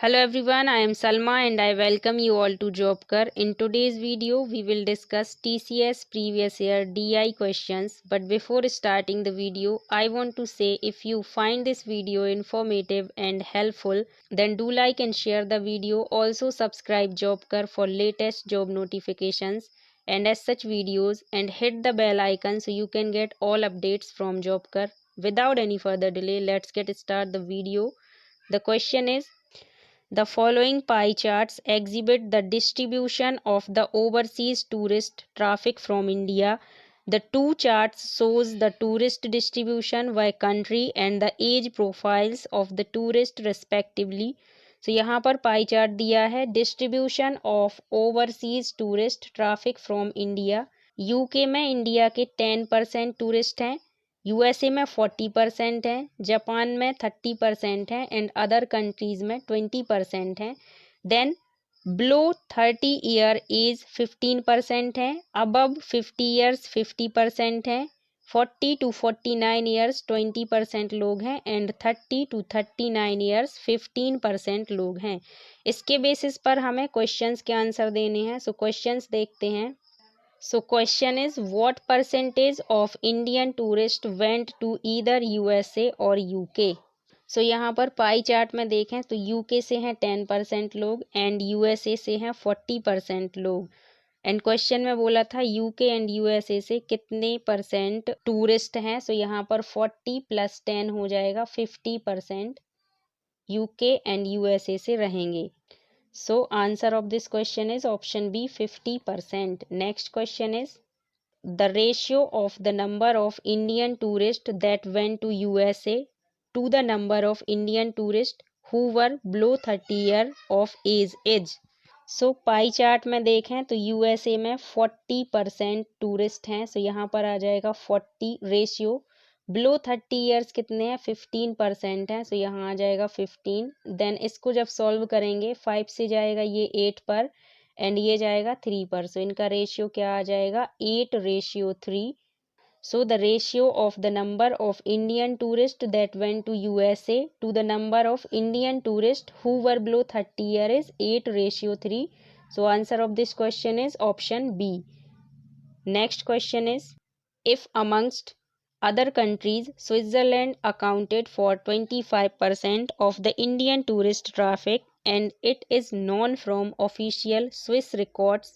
Hello everyone, I am Salma and I welcome you all to JobKar. In today's video, we will discuss TCS previous year DI questions. But before starting the video, I want to say if you find this video informative and helpful, then do like and share the video. Also subscribe JobKar for latest job notifications and as such videos, and hit the bell icon so you can get all updates from JobKar. Without any further delay, let's get started the video. The question is, the following pie charts exhibit the distribution of the overseas tourist traffic from India. The two charts shows the tourist distribution by country and the age profiles of the tourist respectively. So यहाँ पर pie chart दिया है distribution of overseas tourist traffic from India. UK में India के 10% tourist हैं, USA में 40% है, Japan में 30% है एंड अदर कंट्रीज में 20% है। देन बिलो 30 ईयर एज 15% है, अबव 50 ईयर्स 50% है, 40 to 49 ईयर्स 20% लोग हैं एंड 30 to 39 ईयर्स 15% लोग हैं। इसके बेसिस पर हमें क्वेश्चंस के आंसर देने हैं। सो क्वेश्चंस देखते हैं। So question is, what percentage of Indian tourists went to either USA or UK? So यहाँ पर पाई चार्ट में देखें तो UK से हैं 10% लोग एंड USA से हैं 40% लोग। एंड क्वेश्चन में बोला था UK एंड USA से कितने परसेंट टूरिस्ट हैं। सो यहाँ पर 40 + 10 हो जाएगा 50% UK एंड USA से रहेंगे। So answer of this question is option B 50%. Next question is, the ratio of the number of Indian tourists that went to USA to the number of Indian tourists who were below 30 years of age. So pi chart में देखें तो USA में 40% tourist हैं। सो यहाँ पर आ जाएगा 40 ratio. Below 30 years कितने हैं 15% है। सो यहाँ आ जाएगा 15। देन इसको जब सॉल्व करेंगे 5 से जाएगा ये 8 पर एंड ये जाएगा 3 पर। सो इनका रेशियो क्या आ जाएगा 8:3। So the ratio of the number of Indian tourists that went to USA to the number of Indian tourists who were below 30 years is 8:3. So answer of this question is option B. Next question is, if amongst other countries, Switzerland accounted for 25% of the Indian tourist traffic and it is known from official Swiss records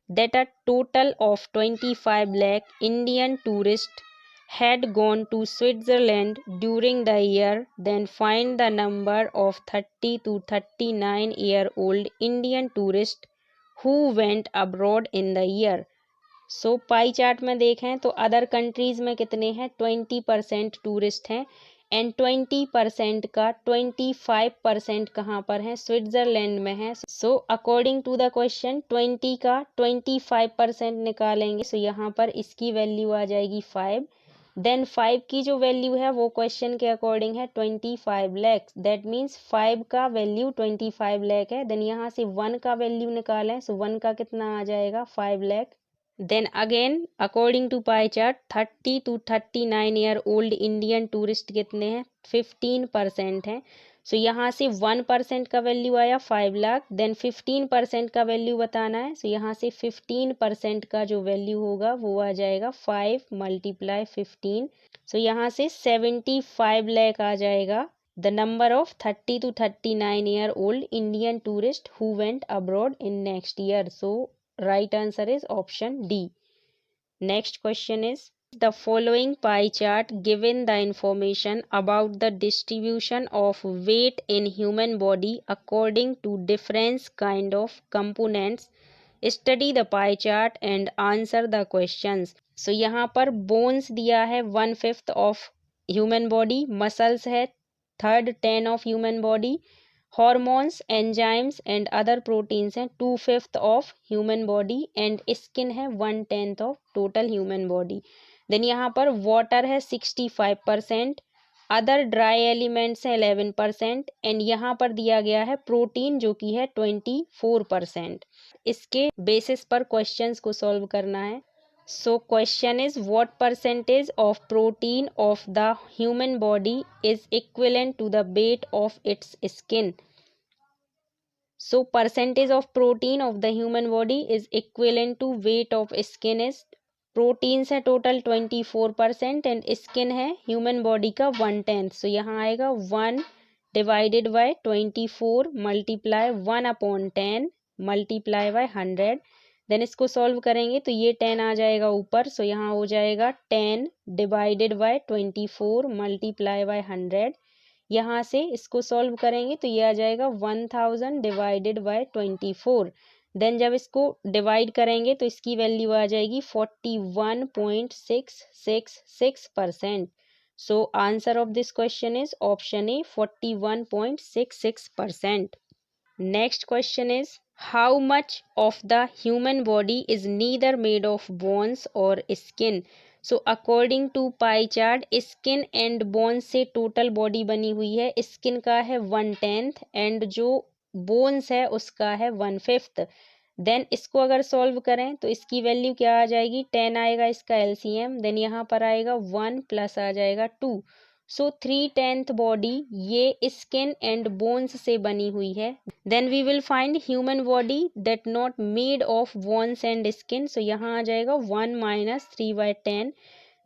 that a total of 25 lakh Indian tourists had gone to Switzerland during the year, then find the number of 30 to 39-year-old Indian tourists who went abroad in the year. So pie chart में देखें तो other countries में कितने हैं 20% tourist हैं and 20% का 25% कहाँ पर है स्विट्जरलैंड में है। So according to the question 20 का 25% निकालेंगे। सो यहाँ पर इसकी वैल्यू आ जाएगी 5। देन 5 की जो वैल्यू है वो क्वेश्चन के अकॉर्डिंग है 25 लाख। दैट मीन्स 5 का वैल्यू 25 लाख है। देन यहाँ से 1 का वैल्यू निकालें। सो 1 का कितना आ जाएगा 5 lakh. Then again according to pie chart 30 to 39 year old Indian tourist कितने हैं 15% हैं। सो यहाँ से 1% का वैल्यू आया 5 लाख। देन 15% का वैल्यू बताना है। सो यहाँ से 15% का जो वैल्यू होगा वो आ जाएगा 5 × 15। सो यहाँ से 75 लाख आ जाएगा the number of 30 to 39 year old Indian tourist who went abroad in next year. So right answer is option D. Next question is, the following pie chart given the information about the distribution of weight in human body according to different kind of components. Study the pie chart and answer the questions. So यहाँ पर bones दिया है 1/5 of human body, muscles है 3/10 of human body, hormones enzymes and other proteins हैं 2/5 of human body and skin है 1/10 of total human body. Then यहाँ पर water है 65%, अदर ड्राई एलिमेंट्स हैं 11% एंड यहाँ पर दिया गया है प्रोटीन जो कि है 24%। इसके बेसिस पर क्वेश्चंस को सॉल्व करना है। So question is, what percentage of protein of the human body is equivalent to the weight of its skin. So percentage of protein of the human body is equivalent to weight of skin is, protein है total 24% and skin है human body का 1/10। So यहाँ आएगा 1 divided by 24 multiply 1/10 multiply by 100। Then इसको solve करेंगे तो ये 10 आ जाएगा ऊपर। सो यहाँ हो जाएगा 10 डिवाइडेड बाय 24 मल्टीप्लाई बाय 100। यहाँ से इसको सॉल्व करेंगे तो ये आ जाएगा 1000 डिवाइडेड बाय 24। देन जब इसको डिवाइड करेंगे तो इसकी वैल्यू आ जाएगी 41.666%। So answer of this question is option A 41.66%। Next question is how much of the human body is neither made of bones और skin. So according to pie chart skin and bones से total body बनी हुई है। Skin का है 1/10 and जो bones है उसका है 1/5। देन इसको अगर सॉल्व करें तो इसकी वैल्यू क्या आ जाएगी, 10 आएगा इसका एलसीएम। देन यहाँ पर आएगा 1 प्लस आ जाएगा 2। सो 3/10 बॉडी ये स्किन एंड बोन्स से बनी हुई है। Then we will find human body that not made of bones and skin. So यहाँ आ जाएगा 1 माइनस 3/10।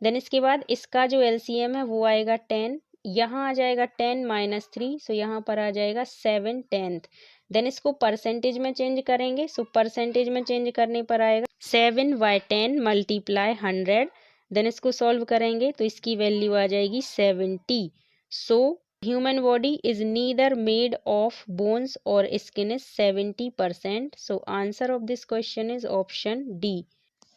देन इसके बाद इसका जो एलसीएम है वो आएगा 10। यहाँ आ जाएगा 10 माइनस 3। सो यहाँ पर आ जाएगा 7/10। देन इसको परसेंटेज में चेंज करेंगे। सो परसेंटेज में चेंज करने पर आएगा 7/10 मल्टीप्लाई 100। देन इसको सॉल्व करेंगे तो इसकी वैल्यू आ जाएगी 70। So human body is neither made of bones और skin is 70%। So answer of this question is option D.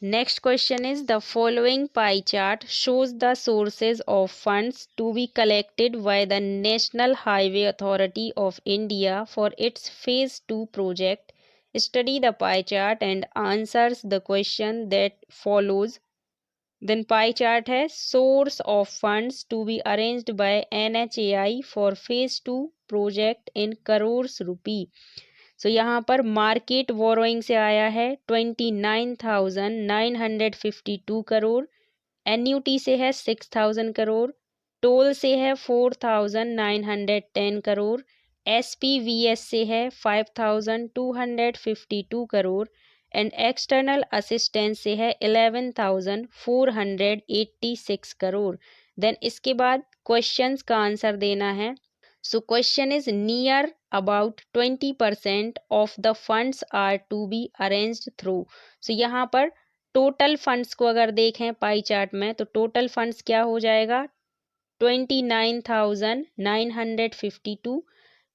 Next question is the following pie chart shows the sources of funds to be collected by the National Highway Authority of India for its Phase 2 project. Study the pie chart and answers the question that follows. Then pie chart है source of funds to be arranged by NHAI for Phase 2 project in crores rupee. सो यहाँ पर market borrowing से आया है 29,952 crore, annuity से है 6,000 crore, toll से है 4,910 करोड़, एसपीवीएस से है 5,252 करोड़ एंड एक्सटर्नल असिस्टेंस से है 11,486 करोड़। देन इसके बाद क्वेश्चंस का आंसर देना है। So question is near about 20% of the funds are to be arranged through. So यहाँ पर टोटल फंड्स को अगर देखें पाई चार्ट में तो टोटल फंड्स क्या हो जाएगा 29,952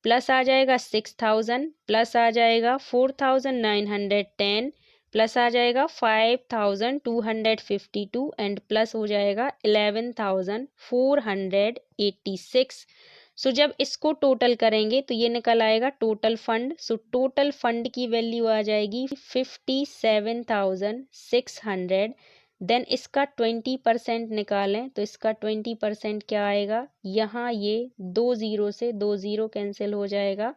प्लस आ जाएगा 6,000 प्लस आ जाएगा 4,910 प्लस आ जाएगा 5,252 एंड प्लस हो जाएगा 11,486। सो जब इसको टोटल करेंगे तो ये निकल आएगा total fund. So total fund की वैल्यू आ जाएगी 57,600। देन इसका 20% निकालें तो इसका 20% क्या आएगा, यहाँ ये 2 0 से 2 0 कैंसिल हो जाएगा।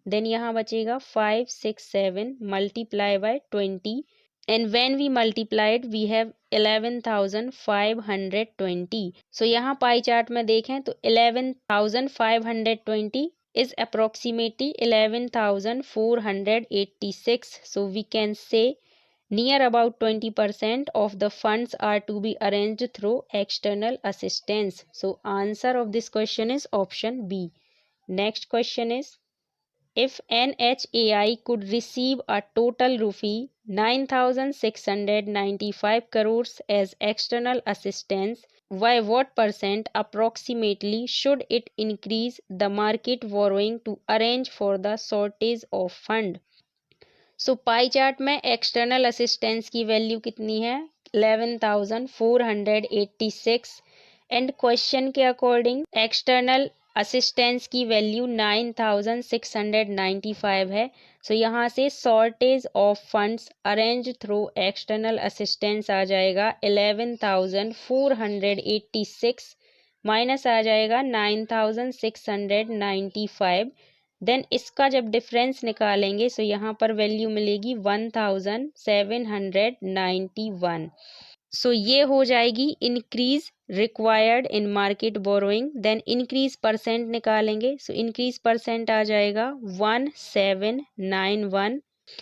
देन यहाँ बचेगा 567 multiply by 20 and when we multiplied we have 11,520. so यहाँ पाई चार्ट में देखें तो 11,520 is approximately 11,486. so we can say near about 20% of the funds are to be arranged through external assistance. so answer of this question is option B. Next question is if NHAI could receive a total rupee 9,695 crores as external assistance, by what percent approximately should it increase the market borrowing to arrange for the shortage of fund? So pie chart में external assistance की value कितनी है 11,486 and question के according external assistance की value 9,695 है। So यहाँ से shortage of funds arrange through external assistance आ जाएगा 11,486 माइनस आ जाएगा 9,695। देन इसका जब डिफरेंस निकालेंगे सो यहाँ पर वैल्यू मिलेगी 1,791। सो ये हो जाएगी increase required in market borrowing, then increase percent निकालेंगे। सो इंक्रीज परसेंट आ जाएगा 1791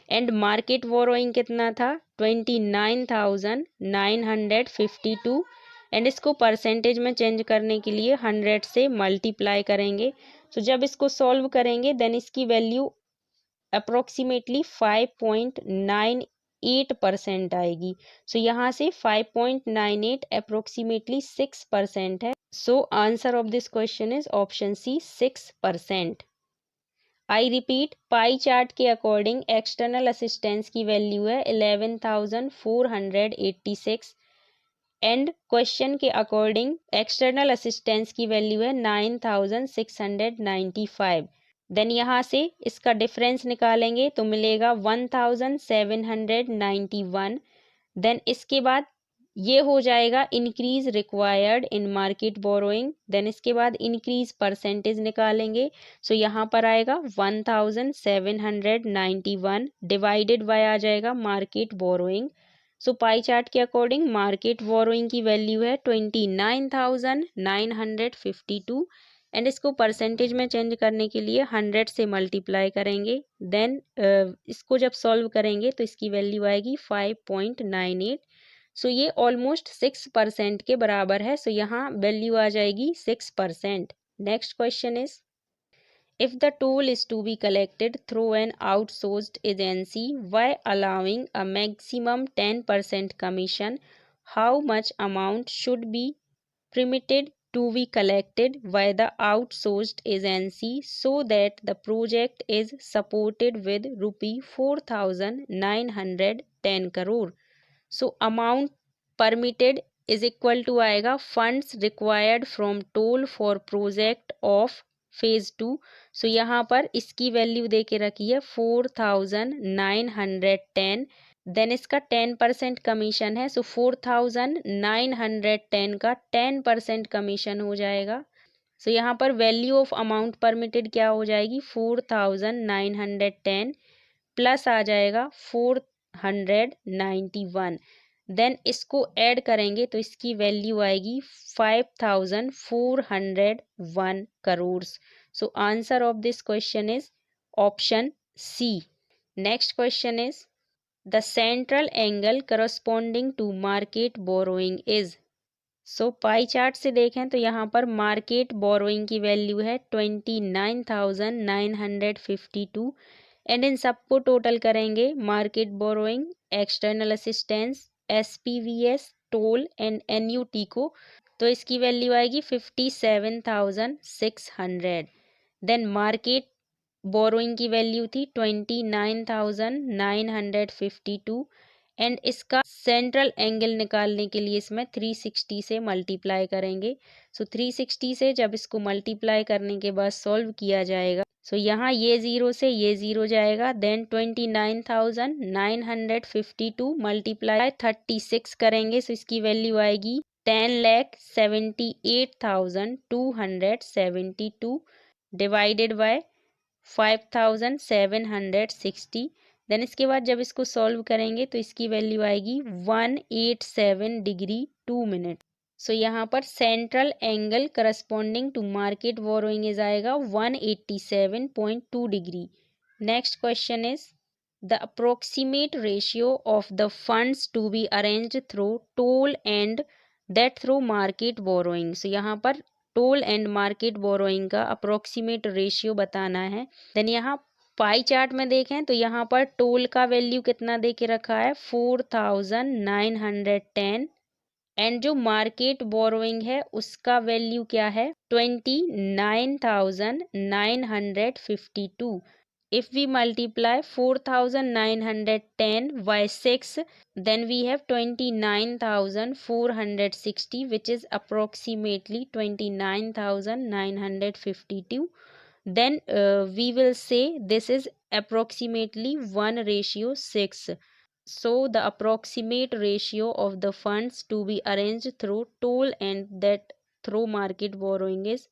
एंड मार्केट बोरोइंग कितना था 29,952 एंड इसको परसेंटेज में चेंज करने के लिए 100 से मल्टीप्लाई करेंगे। तो जब इसको सॉल्व करेंगे देन इसकी वैल्यू अप्रोक्सीमेटली 5.98% आएगी। सो यहाँ से 5.98 अप्रोक्सीमेटली 6% है। So answer of this question is option C 6%। I repeat, pie chart के अकॉर्डिंग एक्सटर्नल असिस्टेंस की वैल्यू है 11,486 एंड क्वेश्चन के अकॉर्डिंग एक्सटर्नल असिस्टेंस की वैल्यू है 9,695। देन यहाँ से इसका डिफरेंस निकालेंगे तो मिलेगा 1791। देन इसके बाद ये हो जाएगा increase required in market borrowing. Then इसके बाद इंक्रीज परसेंटेज निकालेंगे। सो यहाँ पर आएगा 1791 डिवाइडेड बाय आ जाएगा मार्केट बोरोइंग। सो पाई चार्ट के अकॉर्डिंग मार्केट बोरोइंग की वैल्यू है 29,952 एंड इसको परसेंटेज में चेंज करने के लिए 100 से मल्टीप्लाई करेंगे। देन इसको जब सॉल्व करेंगे तो इसकी वैल्यू आएगी 5.98। सो ये ऑलमोस्ट 6% के बराबर है। सो यहाँ वैल्यू आ जाएगी 6%। Next question is, if the toll is to be collected through an outsourced agency by allowing a maximum 10% commission, how much amount should be permitted to be collected by the outsourced agency so that the project is supported with rupee 4,910 crore? So amount permitted is equal to आएगा funds required from toll for project of phase 2। सो यहाँ पर इसकी value दे के रखी है 4,910। Then इसका 10% commission है। सो 4,910 का 10% कमीशन हो जाएगा। सो यहाँ पर वैल्यू ऑफ अमाउंट परमिटेड क्या हो जाएगी 4,910 प्लस आ जाएगा 491। देन इसको ऐड करेंगे तो इसकी वैल्यू आएगी 5,401 crore. So answer of this question is option C. Next question is, the central angle corresponding to market borrowing is. So pie chart से देखें तो यहाँ पर मार्केट बोरोइंग की वैल्यू है 29,952 एंड इन सबको टोटल करेंगे market borrowing, external assistance, SPVS, toll and NUT को, तो इसकी वैल्यू आएगी 57,600। देन मार्केट बोरोइंग की वैल्यू थी 29,952 एंड इसका सेंट्रल एंगल निकालने के लिए इसमें 360 से मल्टीप्लाई करेंगे। सो 360 से जब इसको मल्टीप्लाई करने के बाद सॉल्व किया जाएगा सो यहाँ ये ज़ीरो से ये ज़ीरो जाएगा। देन 29,952 मल्टीप्लाई 36 करेंगे। सो इसकी वैल्यू आएगी 10,78,272 डिवाइडेड बाय 5,760। देन इसके बाद जब इसको सॉल्व करेंगे तो इसकी वैल्यू आएगी 187 डिग्री 2 मिनट। सो यहाँ पर central angle corresponding to market borrowing is आएगा 187.2 degree. Next question is, the approximate ratio of the funds to be arrange through toll and that through market borrowing. So यहाँ पर toll and market borrowing का approximate ratio बताना है। Then यहाँ पाई chart में देखें तो यहाँ पर टोल का वैल्यू कितना दे के रखा है 4,910 एंड जो मार्केट बोरोइंग है उसका वैल्यू क्या है 29,952। If we multiply 4,910 by 6 then we have 29,460 which is approximately 29,952. Then we will say this is approximately 1:6. So the approximate ratio of the funds to be arranged through toll and that through market borrowing is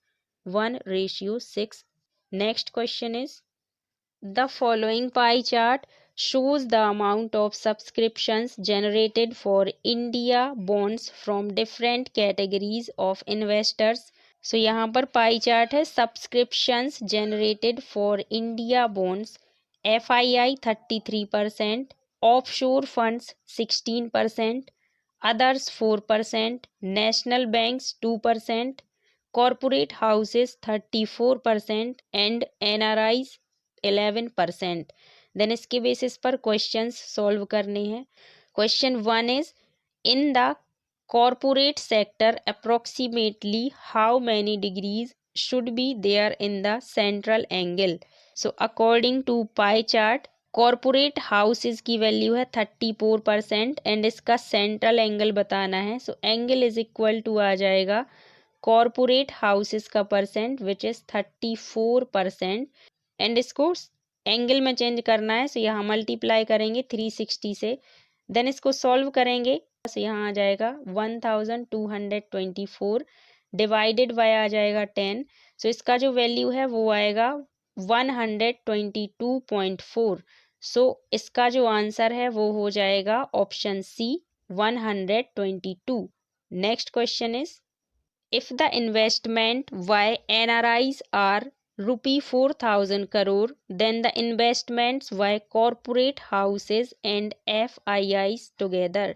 1:6. Next question is, the following pie chart shows the amount of subscriptions generated for India bonds from different categories of investors. So यहाँ पर pie chart है subscriptions generated for India bonds, FII 33%, offshore funds 16%, others 4%, national banks 2%, corporate houses 34% and NRIs 11%. Then इसके basis पर questions solve करने हैं. Question 1 is in the corporate sector approximately how many degrees should be there in the central angle. So according to pie chart, corporate houses की value है 34% and इसका central angle बताना है. So angle is equal to आ जाएगा corporate houses का percent which is 34% and इसको angle में चेंज करना है. सो यहाँ मल्टीप्लाई करेंगे 360 से, देन इसको सॉल्व करेंगे. सो यहाँ आ जाएगा 1224 डिवाइडेड बाय आ जाएगा 10. सो इसका जो वैल्यू है वो आएगा 122.4. सो इसका जो आंसर है वो हो जाएगा option C 122. Next question is if the investment by NRIs are ₹4,000 crore, then the investments by corporate houses and FIIs together.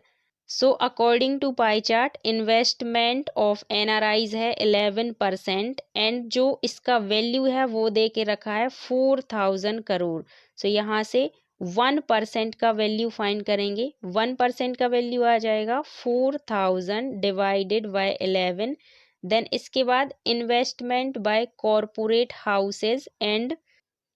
So according to pie chart, investment of NRIs है 11% एंड जो इसका value है वो दे के रखा है 4,000 करोड़. सो यहाँ से 1% का वैल्यू फाइंड करेंगे. 1% का वैल्यू आ जाएगा 4,000 डिवाइडेड बाय 11. देन इसके बाद investment by corporate houses and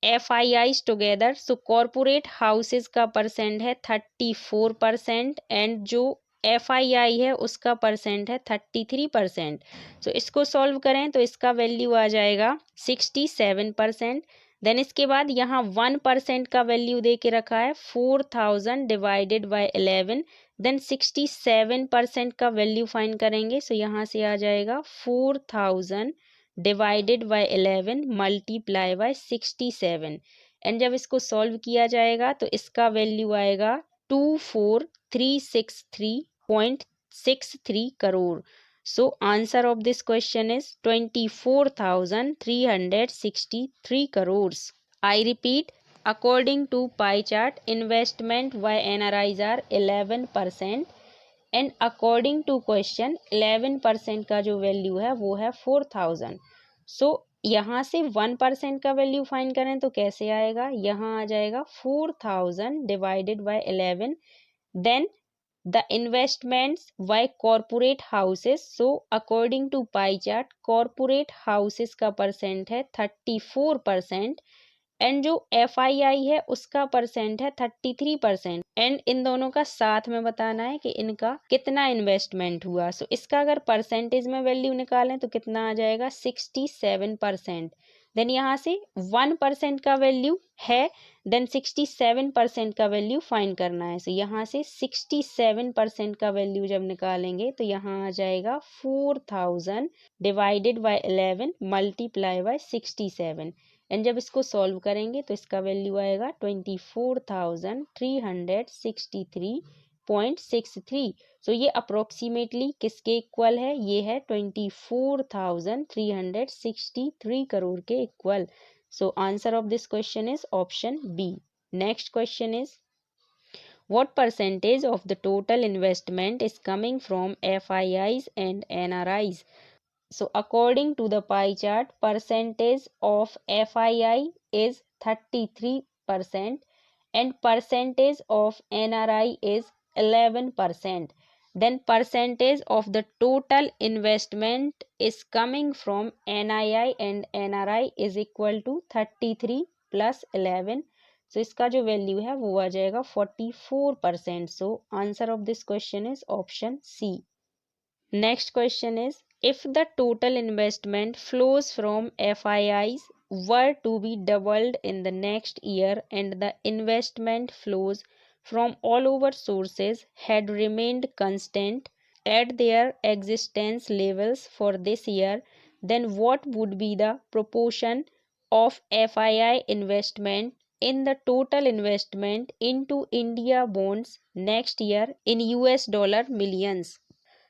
FIIs together. So corporate houses का परसेंट है 34% एंड जो FII है उसका परसेंट है 33%. सो इसको सॉल्व करें तो इसका वैल्यू आ जाएगा 67%. देन इसके बाद यहाँ 1% का वैल्यू दे के रखा है 4,000 डिवाइडेड बाय 11. देन 67% का वैल्यू फाइंड करेंगे. सो यहाँ से आ जाएगा 4,000 divided by 11 multiply by 67 and जब इसको सॉल्व किया जाएगा तो इसका वैल्यू आएगा 24,363.63 crore. So answer of this question is 24,363 crores. I repeat, according to pie chart, investment by NRIs are 11% and according to question 11% का जो वैल्यू है वो है 4,000. सो यहाँ से 1% का वैल्यू फाइंड करें तो कैसे आएगा. यहाँ आ जाएगा 4,000 divided by 11. Then the investments by corporate houses. So according to pie chart corporate houses का परसेंट है 34% एंड जो FII है उसका परसेंट है 33% एंड इन दोनों का साथ में बताना है कि इनका कितना इन्वेस्टमेंट हुआ. सो इसका अगर परसेंटेज में वैल्यू निकालें तो कितना आ जाएगा 67%. देन यहाँ से 1% का वैल्यू है, देन 67% का वैल्यू फाइंड करना है. सो यहाँ से 67% का वैल्यू जब निकालेंगे तो यहाँ आ जाएगा 4,000 divided by 11 multiply by 67 and जब इसको सॉल्व करेंगे तो इसका वैल्यू आएगा 24,363.63. सो ये अप्रोक्सीमेटली किसके इक्वल है. ये है 24,363 करोड़ के equal. So answer of this question is option B. Next question is what percentage of the total investment is coming from FIIs and NRIs. So according to the pie chart, percentage of FII is 33% and percentage of NRI is 11%. Then percentage of the total investment is coming from NII and NRI is equal to 33 plus 11. So इसका जो value है वो आ जाएगा 44%. So answer of this question is option C. Next question is if the total investment flows from FIIs were to be doubled in the next year and the investment flows from all over sources had remained constant at their existence levels for this year, then what would be the proportion of FII investment in the total investment into India bonds next year in US dollar millions.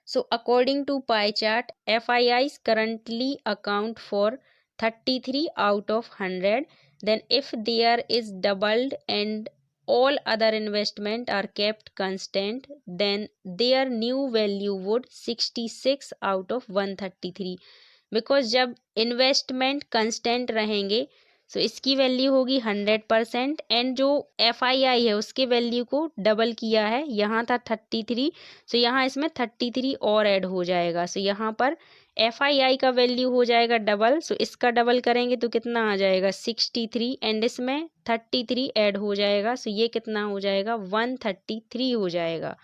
So according to pie chart, FIIs currently account for 33 out of 100. Then if there is doubled and all other investment are kept constant, then their new value would 66 out of 133. Because जब investment constant रहेंगे तो इसकी value होगी 100% and जो FII है उसके value को double किया है, यहाँ था 33, सो यहाँ इसमें 33 और ऐड हो जाएगा। सो यहाँ पर FII का वैल्यू हो जाएगा डबल, सो इसका डबल करेंगे तो कितना आ जाएगा 63 एंड इसमें 33 ऐड हो जाएगा, सो ये कितना हो जाएगा 133 हो जाएगा।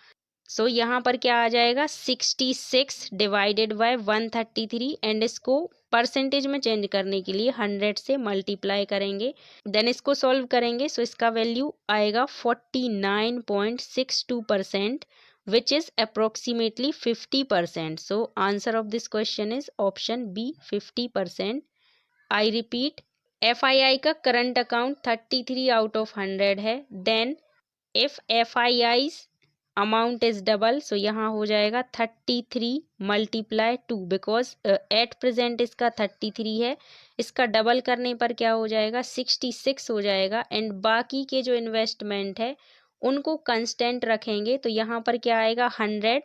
सो यहाँ पर क्या आ जाएगा 66 डिवाइडेड बाय 133 एंड इसको परसेंटेज में चेंज करने के लिए 100 से मल्टीप्लाई करेंगे, देन इसको सॉल्व करेंगे। सो इसका वैल्यू आएगा 49.62% which is approximately 50%. So answer of this question is option B 50%. I repeat, FII का करंट अकाउंट 33 आउट ऑफ 100 है, then if FIIs amount is double, so यहाँ हो जाएगा 33 मल्टीप्लाई 2 बिकॉज एट प्रेजेंट इसका 33 है, इसका डबल करने पर क्या हो जाएगा 66 हो जाएगा एंड बाकी के जो इन्वेस्टमेंट है उनको कंस्टेंट रखेंगे तो यहाँ पर क्या आएगा 100,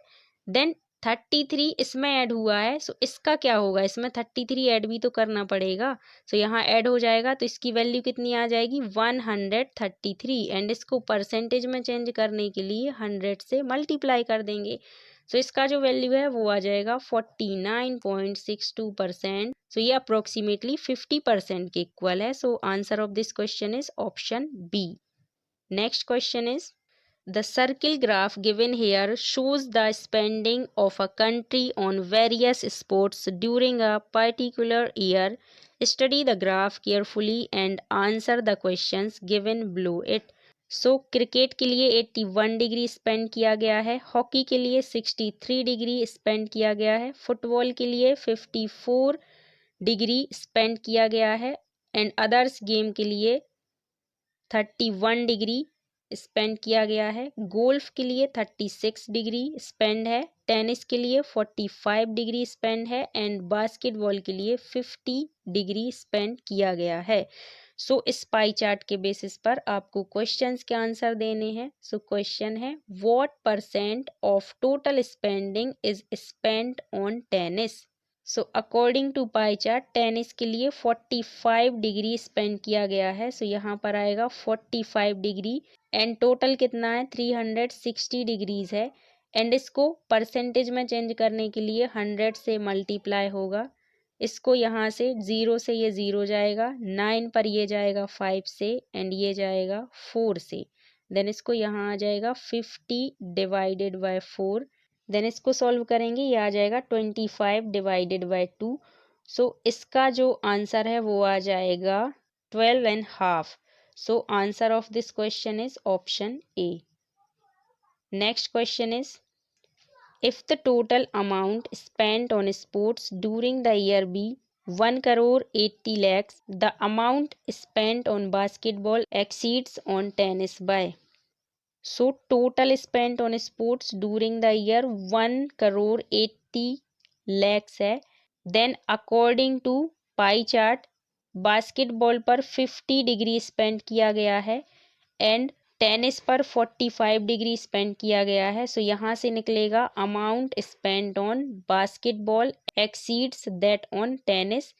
देन 33 इसमें ऐड हुआ है, सो इसका क्या होगा, इसमें 33 ऐड भी तो करना पड़ेगा, सो यहाँ ऐड हो जाएगा तो इसकी वैल्यू कितनी आ जाएगी 133 एंड इसको परसेंटेज में चेंज करने के लिए 100 से मल्टीप्लाई कर देंगे। सो इसका जो वैल्यू है वो आ जाएगा 49.62%। सो ये अप्रोक्सीमेटली 50% के इक्वल है। So answer of this question is option B. Next question is the circle graph given here shows the spending of a country on various sports during a particular year. Study the graph carefully and answer the questions given below it. So cricket के लिए 81 degree spend किया गया है, hockey के लिए 63 degree spend किया गया है, फुटबॉल के लिए 54 डिग्री स्पेंड किया गया है एंड अदर्स गेम के लिए 31 डिग्री स्पेंड किया गया है, गोल्फ के लिए 36 डिग्री स्पेंड है, टेनिस के लिए 45 डिग्री स्पेंड है एंड बास्केटबॉल के लिए 50 डिग्री स्पेंड किया गया है। सो इस पाई चार्ट के बेसिस पर आपको क्वेश्चंस के आंसर देने हैं। सो क्वेश्चन है what percent of total spending is spent on tennis. So according to pie chart tennis के लिए 45 डिग्री स्पेंड किया गया है, सो यहाँ पर आएगा 45 डिग्री एंड टोटल कितना है 360 डिग्रीज है एंड इसको परसेंटेज में चेंज करने के लिए 100 से मल्टीप्लाई होगा, इसको यहाँ से 0 से ये 0 जाएगा, 9 पर ये जाएगा 5 से एंड ये जाएगा 4 से, देन इसको यहाँ आ जाएगा 50 डिवाइडेड बाय 4, देन इसको सॉल्व करेंगे, ये आ जाएगा 25 डिवाइडेड बाय 2। सो इसका जो आंसर है वो आ जाएगा 12.5। सो answer of this question is option A. Next question is if the total amount spent on sports during the year be 1 crore 80 lakhs, the amount spent on basketball exceeds on tennis by. So total spent on sports during the year 1 crore 80 lakhs है, then according to pie chart basketball पर 50 degree spend किया गया है and tennis पर 45 degree spend किया गया है। So यहाँ से निकलेगा amount spend on basketball exceeds that on tennis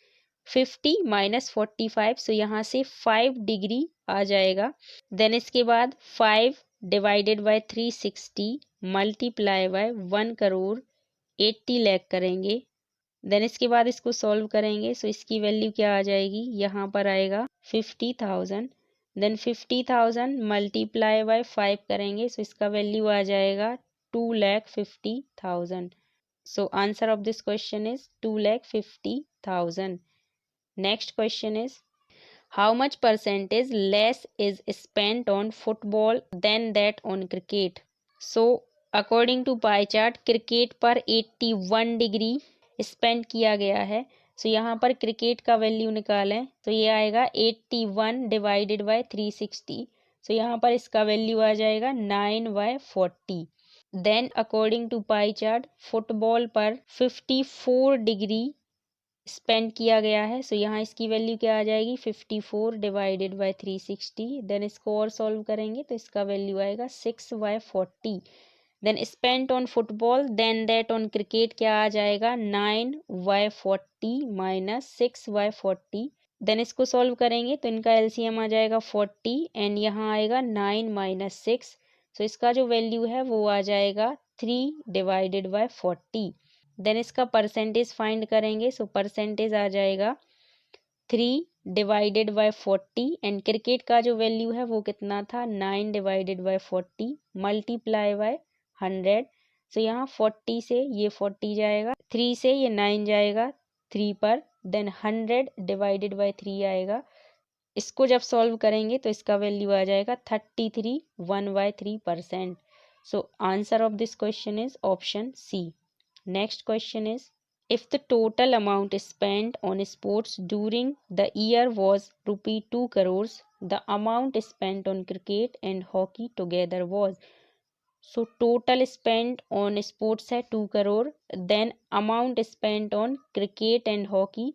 50 minus 45, सो यहाँ से 5 डिग्री आ जाएगा, देन इसके बाद 5 divided by 360 multiply bye 1 crore 80 lakh करेंगे, देन इसके बाद इसको सॉल्व करेंगे। सो इसकी वैल्यू क्या आ जाएगी, यहाँ पर आएगा 50,000, देन 50,000 मल्टीप्लाई बाय 5 करेंगे, सो इसका वैल्यू आ जाएगा 2,50,000। So answer of this question is 2,50,000। Next question is how much percentage less is spent on football than that on cricket. So according to pie chart cricket पर 81 degree spend किया गया है, so यहाँ पर cricket का value निकालें तो ये आएगा 81 डिवाइडेड बाय 360। सो यहाँ पर इसका वैल्यू आ जाएगा 9/40। Then according to pie chart football पर 54 डिग्री स्पेंड किया गया है। सो यहाँ इसकी वैल्यू क्या आ जाएगी 54 डिवाइडेड बाय 360। देन इसको और सॉल्व करेंगे तो इसका वैल्यू आएगा 6/40। Then spent on football than that on cricket क्या आ जाएगा 9/40 माइनस 6/40। देन इसको सॉल्व करेंगे तो इनका एलसीएम आ जाएगा 40 एंड यहाँ आएगा 9 माइनस 6। सो इसका जो वैल्यू है वो आ जाएगा 3 डिवाइडेड बाय 40। देन इसका परसेंटेज फाइंड करेंगे। सो परसेंटेज आ जाएगा 3 डिवाइडेड बाय 40 एंड क्रिकेट का जो वैल्यू है वो कितना था 9 डिवाइडेड बाय 40 मल्टीप्लाई बाय 100। सो यहाँ 40 से ये 40 जाएगा, 3 से ये 9 जाएगा 3 पर, देन 100 डिवाइडेड बाय 3 आएगा। इसको जब सॉल्व करेंगे तो इसका वैल्यू आ जाएगा 33 1/3%। So answer of this question is option C. Next question is if the total amount spent on sports during the year was rupee 2 crores, the amount spent on cricket and hockey together was। So total spent on sports है 2 crore, then amount spent on cricket and hockey।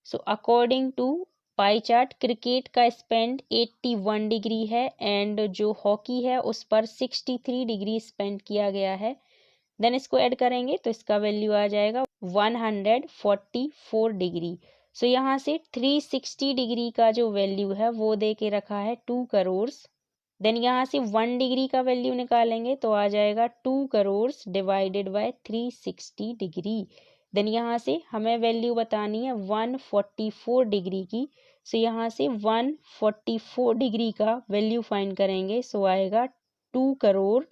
So according to pi chart cricket का spend 81 degree है and जो hockey है उस पर 63 degree spend किया गया है। देन इसको ऐड करेंगे तो इसका वैल्यू आ जाएगा 144 डिग्री। सो यहाँ से 360 डिग्री का जो वैल्यू है वो दे के रखा है 2 करोड़। देन यहाँ से 1 डिग्री का वैल्यू निकालेंगे तो आ जाएगा 2 crore divided by 360 degree. Then यहाँ से हमें वैल्यू बतानी है 144 डिग्री की। सो यहाँ से 144 डिग्री का वैल्यू फाइंड करेंगे। सो आएगा 2 crore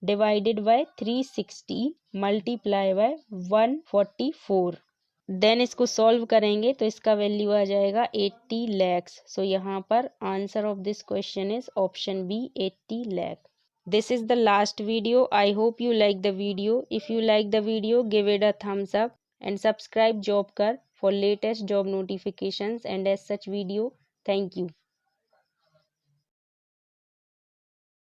divided by 360 multiply by 144। Then इसको सॉल्व करेंगे तो इसका वैल्यू आ जाएगा 80 lakhs। सो यहाँ पर answer of this question is option B 80 lakh। This is the last video. I hope you like the video. If you like the video, give it a thumbs up and subscribe Jobkar for latest job notifications and as such video. Thank you.